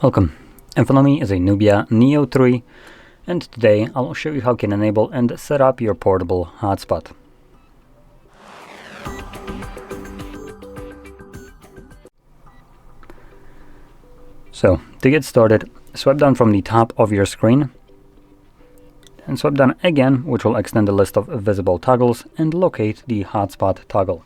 Welcome. In front of me is a NUBIA Neo 3, and today I'll show you how you can enable and set up your portable hotspot. So, to get started, swipe down from the top of your screen, and swipe down again, which will extend the list of visible toggles, and locate the hotspot toggle.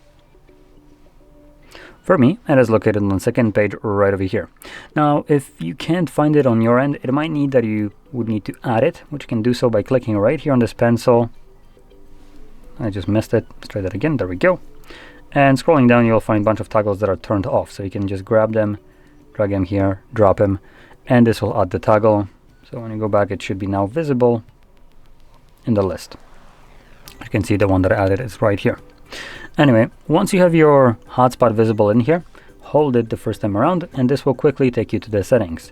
For me, it is located on the second page right over here. Now, if you can't find it on your end, it might need that you would need to add it, which you can do so by clicking right here on this pencil. I just missed it. Let's try that again. There we go. And scrolling down, you'll find a bunch of toggles that are turned off. So you can just grab them, drag them here, drop them, and this will add the toggle. So when you go back, it should be now visible in the list. You can see the one that I added is right here. Anyway, once you have your hotspot visible in here, hold it the first time around, and this will quickly take you to the settings.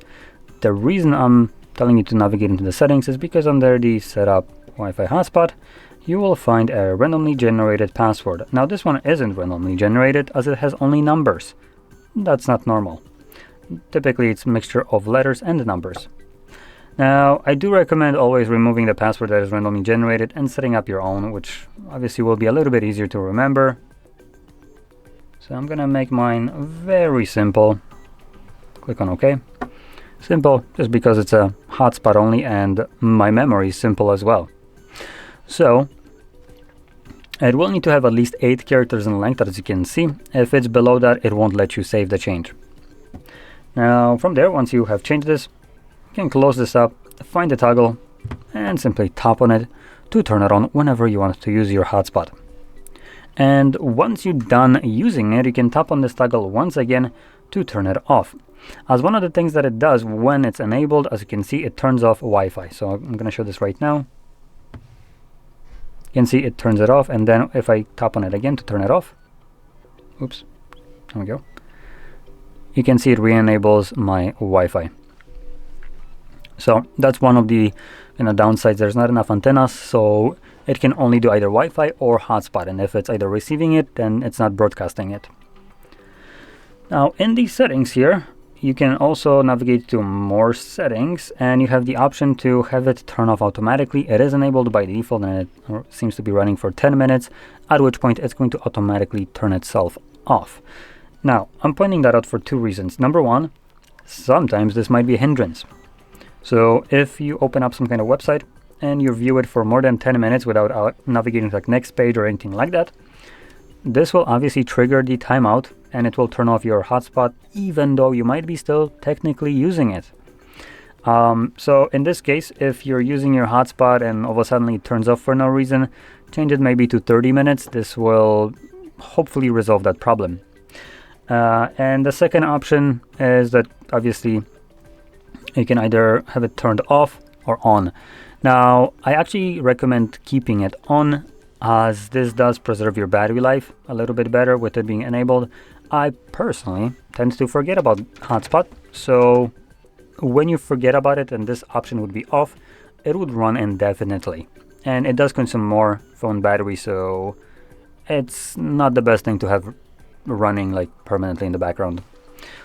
The reason I'm telling you to navigate into the settings is because under the setup Wi-Fi hotspot, you will find a randomly generated password. Now this one isn't randomly generated as it has only numbers. That's not normal. Typically it's a mixture of letters and numbers. Now, I do recommend always removing the password that is randomly generated and setting up your own, which obviously will be a little bit easier to remember. So I'm gonna make mine very simple. Click on OK. Simple, just because it's a hotspot only and my memory is simple as well. So, it will need to have at least 8 characters in length, as you can see. If it's below that, it won't let you save the change. Now, from there, once you have changed this, you can close this up, find the toggle, and simply tap on it to turn it on whenever you want to use your hotspot. And once you're done using it, you can tap on this toggle once again to turn it off. As one of the things that it does when it's enabled, as you can see, it turns off Wi-Fi. So I'm going to show this right now. You can see it turns it off, and then if I tap on it again to turn it off, oops, there we go. You can see it re-enables my Wi-Fi. So that's one of the downsides. There's not enough antennas, so it can only do either Wi-Fi or hotspot, and if it's either receiving it, then it's not broadcasting it. Now in the settings here, you can also navigate to more settings, and you have the option to have it turn off automatically. It is enabled by default, and it seems to be running for 10 minutes, at which point it's going to automatically turn itself off. Now, I'm pointing that out for 2 reasons. Number one, sometimes this might be a hindrance. So if you open up some kind of website and you view it for more than 10 minutes without navigating to the next page or anything like that, this will obviously trigger the timeout and it will turn off your hotspot even though you might be still technically using it. So in this case, if you're using your hotspot and all of a sudden it turns off for no reason, change it maybe to 30 minutes. This will hopefully resolve that problem. And the second option is that obviously you can either have it turned off or on. Now, I actually recommend keeping it on, as this does preserve your battery life a little bit better with it being enabled. I personally tend to forget about hotspot, so when you forget about it and this option would be off, it would run indefinitely. And it does consume more phone battery, so it's not the best thing to have running like permanently in the background.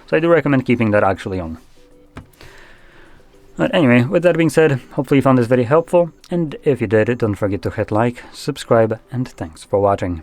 So I do recommend keeping that actually on. But anyway, with that being said, hopefully you found this very helpful, and if you did, don't forget to hit like, subscribe, and thanks for watching.